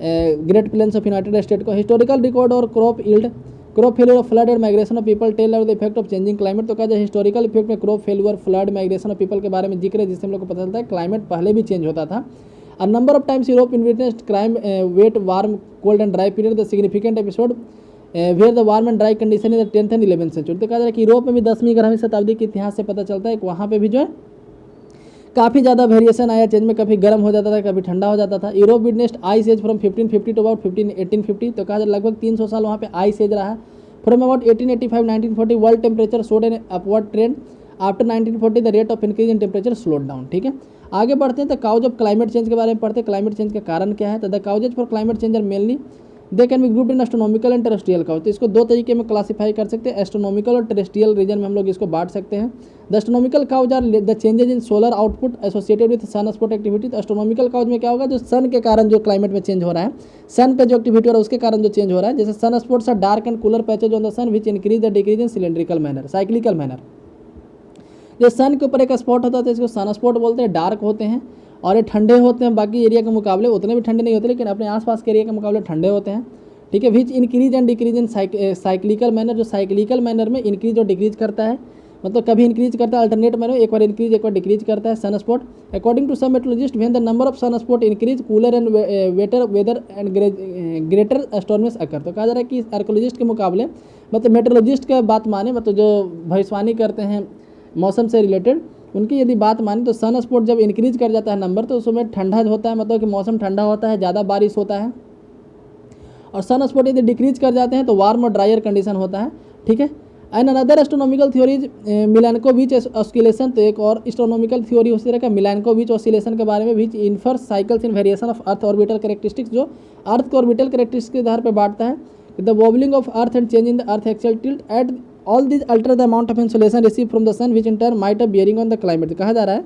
great plains of United State को। हिस्टोरिकल रिकॉर्ड और crop yield, crop failure of flood and migration of people tell out the effect of changing climate. तो कहा जाए हिस्टोरिकल इफेक्ट में crop failure, flood, migration of people के बारे में जिक्र है, जिससे हम लोग को पता चलता है क्लाइमेट पहले भी चेंज होता था। A number of times Europe witnessed crime wet warm cold and dry period the significant episode where the warm and dry condition in the 10th and 11th century. तो कहा जा रहा है कि यूरोप में भी 10वीं 11वीं शताब्दी के इतिहास से पता चलता है कि वहाँ पे भी जो है काफ़ी ज़्यादा वेरिएशन आया चेंज में, कभी गर्म हो जाता था, कभी ठंडा हो जाता था। Europe witnessed ice age from 1550 to about 1850। तो कहा जा लगभग 300 साल वहाँ पे आइस एज रहा। From about 1885 1940 world temperature showed an upward trend, after 1940 the rate of increase in temperature slowed down, ठीक है। आगे बढ़ते हैं तो काउज ऑफ क्लाइमेट चेंज के बारे में पढ़ते हैं, क्लाइमेट चेंज का कारण क्या है। तो the causes for climate change are mainly they can be grouped in astronomical and terrestrial cause. तो इसको दो तरीके में क्लासीफाई कर सकते हैं, एस्ट्रोनॉमिकल और टेरेस्ट्रियल रीजन में हम लोग इसको बांट सकते हैं। The astronomical cause are the changes in solar output associated with sun spot activity. तो एस्ट्रोनॉमिकल काउज में क्या होगा, जो सन के कारण जो क्लाइमेट में चेंज हो रहा है, सन पे जो एक्टिविटी हो रहा है उसके कारण जो चेंज हो रहा है, जैसे sun spots are dark and cooler patches on the sun which increase the decrease in cylindrical manner, cyclical manner. जो सन के ऊपर एक स्पॉट होता है तो इसको सन स्पॉट बोलते हैं, डार्क होते हैं और ये ठंडे होते हैं, बाकी एरिया के मुकाबले उतने भी ठंडे नहीं होते, लेकिन अपने आसपास के एरिया के मुकाबले ठंडे होते हैं, ठीक है। Which increase and decrease in cyclical manner, जो साइक्लिकल मैनर में इंक्रीज और डिक्रीज करता है, मतलब कभी इंक्रीज करता है अल्टरनेट मैनर, एक बार इंक्रीज एक बार डिक्रीज करता है sunspot. According to some meteorologist when the number of sunspot increase cooler and wetter weather and greater storms occur. तो कहा जा रहा है कि आर्कोलॉजिस्ट के मुकाबले मतलब मेट्रोलॉजिस्ट का बात माने, मतलब जो भविष्यवाणी करते हैं मौसम से रिलेटेड, उनकी यदि बात माने तो सन स्पॉट जब इंक्रीज कर जाता है नंबर तो उसमें ठंडा होता है, मतलब कि मौसम ठंडा होता है, ज़्यादा बारिश होता है। और सन स्पॉट यदि डिक्रीज कर जाते हैं तो वार्म और ड्रायर कंडीशन होता है, ठीक है। And another astronomical theories Milankovitch oscillation. तो एक और एस्ट्रोनॉमिकल थ्योरी उसी तरह का मिलानकोविच ऑस्किलेशन के बारे में, which infers cycles in variation of earth orbital characteristics, जो अर्थ को ऑर्बिटल कैरेक्टरिस्टिक्स के आधार पर बांटता है। The wobbling of earth and change in the earth axial tilt at all this alter the amount of insulation receive from the sun which in turn might of bearing on the climate. कहा जा रहा है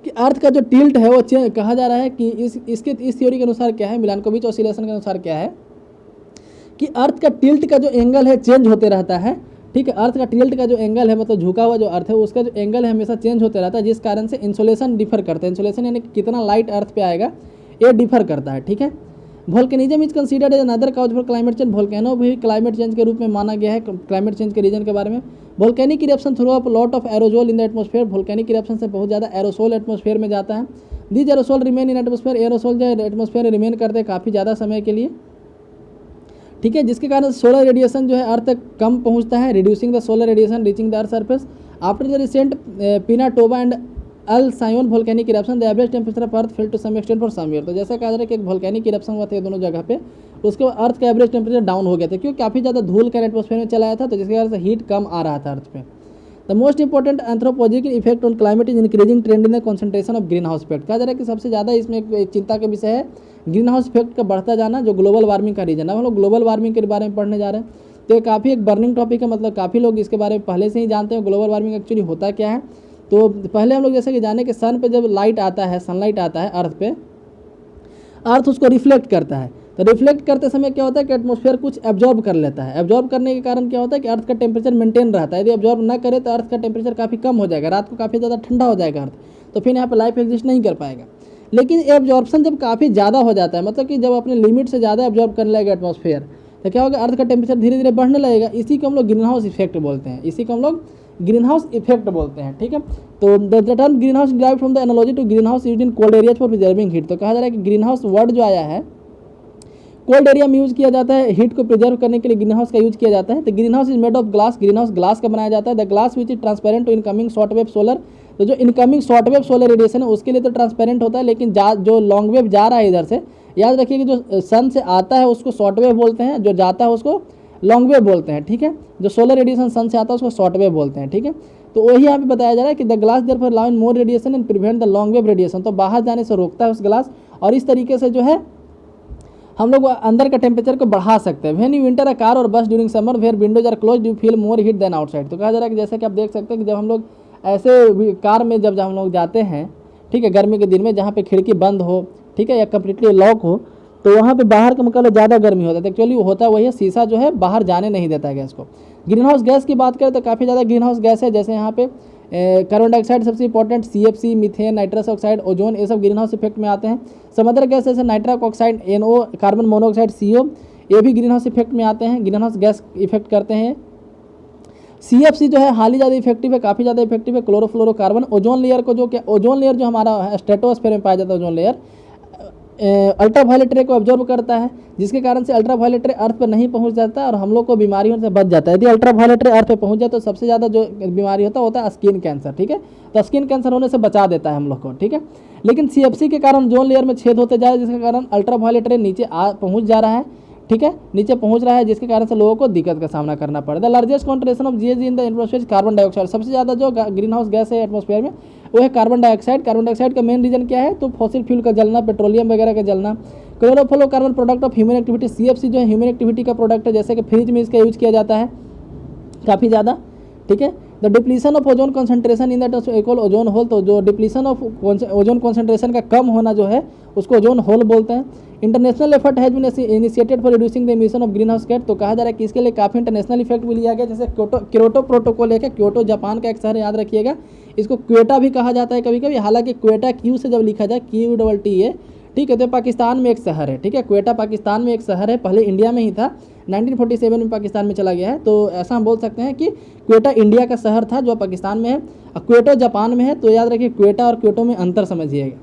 कि अर्थ का जो tilt है वो कहा जा रहा है कि इस थ्योरी के अनुसार क्या है, मिलानकोविच ऑस्किलेशन के अनुसार क्या है कि अर्थ का टिल्ट का जो एंगल है चेंज होते रहता है, ठीक है। अर्थ का टिल्ट का जो एंगल है मतलब झुका हुआ जो अर्थ है उसका जो एंगल है हमेशा चेंज होते रहता है, जिस कारण से इंसुलेशन डिफर करता है। इंसुलेशन यानी कितना लाइट अर्थ पे आएगा ये डिफर करता है, ठीक है। Volcanism is considered as another cause for climate change. Volcano भी क्लाइमेट चेंज के रूप में माना गया है क्लाइमेट चेंज के रीजन के बारे में। Volcanic eruption throw up lot of aerosol in the atmosphere. Volcanic eruption से बहुत ज़्यादा एरोसोल एटमॉस्फेयर में जाता है। These aerosol remain in atmosphere. Aerosol जो एटमॉस्फेयर में रिमेन करते हैं काफ़ी ज़्यादा समय के लिए, ठीक है, जिसके कारण सोलर रेडिएशन जो है अर्थ तक कम पहुंचता है, reducing the solar radiation reaching the earth surface. After the recent Pinatubo and El Chichon volcanic eruption the average temperature of earth fell to some extent for some year. तो जैसा कहा जा रहा है कि एक वोल्केनिक इरप्शन हुआ था दोनों जगह पे, उसके बाद अर्थ का एवरेज टेम्परेचर डाउन हो गया था क्योंकि काफ़ी ज़्यादा धूल का एटमॉस्फेयर में चला आया था, तो जिसके कारण से हीट कम आ रहा था अर्थ पे। The most important anthropological effect on climate is increasing trend in the concentration of green house effect. कहा जा रहा है कि सबसे ज़्यादा इसमें एक चिंता का विषय है ग्रीन हाउस इफेक्ट का बढ़ता जाना, जो ग्लोबल वार्मिंग का रीजन है। हम लोग ग्लोबल वार्मिंग के बारे में पढ़ने जा रहे हैं, तो ये काफ़ी एक बर्निंग टॉपिक है, मतलब काफ़ी लोग इसके बारे में पहले से ही जानते हैं ग्लोबल वार्मिंग एक्चुअली होता क्या है। तो पहले हम लोग जैसे कि जाने कि सन पे जब लाइट आता है, सनलाइट आता है अर्थ पे, अर्थ उसको रिफ्लेक्ट करता है। तो रिफ्लेक्ट करते समय क्या होता है कि एटमॉस्फेयर कुछ एब्जॉर्ब कर लेता है। एब्जॉर्ब करने के कारण क्या होता है कि अर्थ का टेम्परेचर मेंटेन रहता है। यदि एब्जॉर्ब ना करे तो अर्थ का टेम्परेचर काफ़ी कम हो जाएगा, रात को काफ़ी ज़्यादा ठंडा हो जाएगा अर्थ, तो फिर यहाँ पर लाइफ एग्जिस्ट नहीं कर पाएगा। लेकिन एब्जॉर्प्शन जब काफ़ी ज़्यादा हो जाता है, मतलब कि जब अपने लिमिट से ज़्यादा एब्जॉर्ब करने लगेगा एटमॉस्फेयर, तो क्या होगा अर्थ का टेम्परेचर धीरे धीरे बढ़ने लगेगा। इसी को हम लोग ग्रीन हाउस इफेक्ट बोलते हैं। इसी को हम लोग ग्रीन हाउस इफेक्ट बोलते हैं, ठीक है। तो the term green house derive from the analogy to green house used in cold areas for preserving heat. तो कहा जा रहा है कि ग्रीन हाउस वर्ड जो आया है कोल्ड एरिया में यूज किया जाता है, हीट को प्रिजर्व करने के लिए ग्रीन हाउस का यूज किया जाता है। तो green house is made of glass, green house glass का बनाया जाता है। The glass which is transparent to incoming short wave solar. तो जो incoming short wave solar radiation है उसके लिए तो ट्रांसपेरेंट होता है, लेकिन जो लॉन्ग वेव जा रहा है इधर से, याद रखिए कि जो सन से आता है उसको शॉर्ट वेव बोलते हैं, जो जाता है उसको लॉन्ग वेव बोलते हैं, ठीक है। जो सोलर रेडिएशन सन से आता है उसको शॉर्ट वेव बोलते हैं, ठीक है। तो वही यहाँ पे बताया जा रहा है कि the glass therefore allow in more radiation and prevent the long wave radiation. तो बाहर जाने से रोकता है उस ग्लास, और इस तरीके से जो है हम लोग अंदर का टेम्परेचर को बढ़ा सकते हैं। When you enter a car और bus during summer where windows are close you feel more heat than outside. तो कहा जा रहा है कि जैसे कि आप देख सकते हैं कि जब हम लोग ऐसे कार में जब हम लोग जाते हैं, ठीक है, गर्मी के दिन में जहाँ पे खिड़की बंद हो, ठीक है, या कम्प्लीटली लॉक हो, तो वहाँ पे बाहर का मुकाबले ज़्यादा गर्मी होता है। एक्चुअली होता है वही है, शीशा जो है बाहर जाने नहीं देता है गैस को। ग्रीन हाउस गैस की बात करें तो काफ़ी ज़्यादा ग्रीन हाउस गैस है, जैसे यहाँ पे कार्बन डाइऑक्साइड सबसे important, CFC, methane, nitrous oxide, ozone, ये सब ग्रीन हाउस इफेक्ट में आते हैं। समअदर गैस जैसे nitrous oxide, NO, carbon monoxide, CO, ये भी ग्रीन हाउस इफेक्ट में आते हैं, ग्रीन हाउस गैस इफेक्ट करते हैं। CFC जो है हाल ही ज़्यादा इफेक्टिव है, काफ़ी ज़्यादा इफेक्टिव है। क्लोरोफ्लोरोकार्बन ओजोन लेयर को ओजोन लेयर जो हमारा स्ट्रेटोस्फीयर में पाया जाता है, ओजोन लेयर अल्ट्रा वायलेट रे को ऑब्जर्व करता है, जिसके कारण से अल्ट्रा वायलेट रे अर्थ पर नहीं पहुंच जाता और हम लोग को बीमारियों से बच जाता है। यदि अल्ट्रा वायलेट रे अर्थ पे पहुंच जाए तो सबसे ज़्यादा जो बीमारी होता है स्किन कैंसर, ठीक है। तो स्किन कैंसर होने से बचा देता है हम लोग को, ठीक है। लेकिन CFC के कारण ओजोन लेयर में छेद होते जा रहे हैं, जिसके कारण अल्ट्रा वायलेट रे नीचे पहुँच जा रहा है, ठीक है, नीचे पहुंच रहा है, जिसके कारण से लोगों को दिक्कत का सामना करना पड़ता है। The largest concentration of GHG in the atmosphere carbon dioxide. सबसे ज़्यादा जो ग्रीन हाउस गैस है एटमॉस्फेयर में वो है कार्बन डाइऑक्साइड। कार्बन डाइऑक्साइड का मेन रीजन क्या है, तो फॉसिल फ्यूल का जलना, पेट्रोलियम वगैरह का जलना। Chlorofluorocarbon product of human activity, CFC जो है ह्यूमन एक्टिविटी का प्रोडक्ट है, जैसे कि फ्रिज में इसका यूज किया जाता है काफ़ी ज़्यादा, ठीक है। The depletion of ozone concentration in that equal ozone hole. तो जो डिप्लीशन ऑफ ओजोन कॉन्सेंट्रेशन का कम होना जो है उसको ओजोन होल बोलते हैं। International effort has been initiated for reducing the emission of green house gas. तो कहा जा रहा है कि इसके लिए काफ़ी इंटरनेशनल इफेक्ट भी लिया गया, जैसे क्योटो प्रोटोकॉल है, क्योटो जापान का एक शहर, याद रखिएगा। इसको क्वेटा भी कहा जाता है कभी कभी, हालांकि क्वेटा क्यू से जब लिखा जाए QTTA, ठीक है। तो पाकिस्तान में एक शहर है, ठीक है, क्वेटा पाकिस्तान में एक शहर है, पहले इंडिया में ही था, 1947 में पाकिस्तान में चला गया है। तो ऐसा हम बोल सकते हैं कि क्वेटा इंडिया का शहर था जो पाकिस्तान में है, और क्वेटो जापान में है। तो याद रखिए क्वेटा और क्योटो में अंतर समझिएगा।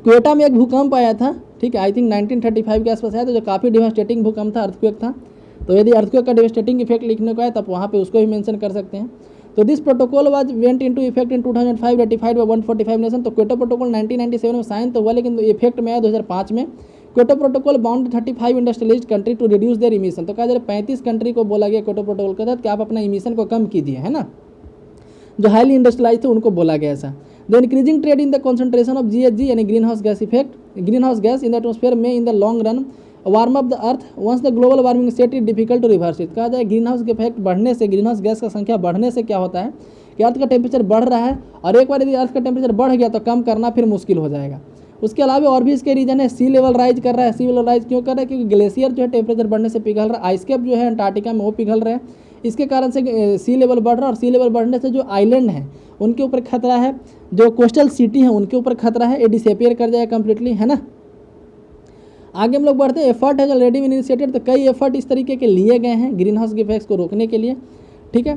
क्वेटा में एक भूकंप आया था, ठीक है, आई थिंक 1935 के आसपास आया, तो जो काफ़ी डिवास्टेटिंग भूकंप था, अर्थक्वेक था। तो यदि अर्थक्वेक का डिवास्टेटिंग इफेक्ट लिखने को आए तब वहाँ पे उसको भी मेंशन कर सकते हैं। तो this protocol was went into effect in 2005 ratified by 145 nation. तो क्योटो प्रोटोकॉल 1997 में साइन तो हुआ, लेकिन इफेक्ट में आया 2005 में। Kyoto protocol bound 35 industrialised country to reduce their emission. तो कहा जा रहा है 35 कंट्री को बोला गया क्योटो प्रोटोकॉल के तहत कि आप अपना इमिशन को कम कीजिए, है ना, जो हाईली इंडस्ट्रियलाइज थे उनको बोला गया ऐसा। The increasing trend in the concentration of GHG यानी green house gas effect, green house gas in the atmosphere में in the long run warm up the earth once the global warming set is difficult to reverse it. कहा जाए green house के effect बढ़ने से, green house gas का संख्या बढ़ने से क्या होता है कि अर्थ का टेम्परेचर बढ़ रहा है, और एक बार यदि अर्थ का टेम्परेचर बढ़ गया तो कम करना फिर मुश्किल हो जाएगा। उसके अलावा और भी इसके रीजन है, सी लेवल राइज कर रहा है। सी लेवल राइज क्यों कर रहा है, क्योंकि ग्लेशियर जो है टेम्परेचर बढ़ने से पिघल रहा है, आइसकैप जो है अंटार्कटिका में वो पिघल रहे हैं, इसके कारण से सी लेवल बढ़ रहा है। और सी लेवल बढ़ने से जो आइलैंड है उनके ऊपर खतरा है, जो कोस्टल सिटी है उनके ऊपर खतरा है, ये डिसअपियर कर जाएगा कम्प्लीटली, है ना। आगे हम लोग बढ़ते हैं, एफर्ट है ऑलरेडी इनिशिएटेड। तो कई एफर्ट इस तरीके के लिए गए हैं ग्रीन हाउस के इफेक्ट्स को रोकने के लिए, ठीक है।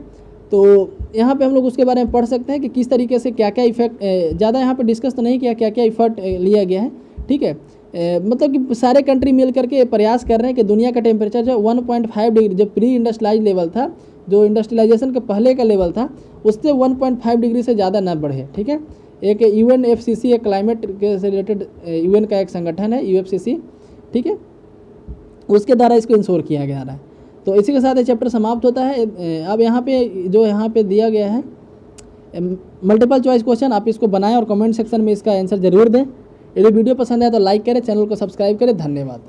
तो यहाँ पे हम लोग उसके बारे में पढ़ सकते हैं कि किस तरीके से क्या क्या इफेक्ट, ज़्यादा यहाँ पे डिस्कस तो नहीं किया क्या क्या इफर्ट लिया गया है, ठीक है। मतलब कि सारे कंट्री मिल करके प्रयास कर रहे हैं कि दुनिया का टेम्परेचर जो 1.5 डिग्री, जो प्री इंडस्ट्रियलाइज लेवल था, जो इंडस्ट्रियलाइजेशन के पहले का लेवल था, उससे 1.5 डिग्री से ज़्यादा ना बढ़े, ठीक है। एक UNFCCC एक क्लाइमेट के से रिलेटेड UN का एक संगठन है UFCC, ठीक है, उसके द्वारा इसको इंश्योर किया गया है। तो इसी के साथ ये चैप्टर समाप्त होता है। अब यहाँ पे दिया गया है मल्टीपल चॉइस क्वेश्चन, आप इसको बनाएं और कमेंट सेक्शन में इसका आंसर जरूर दें। यदि वीडियो पसंद आए तो लाइक करें, चैनल को सब्सक्राइब करें। धन्यवाद।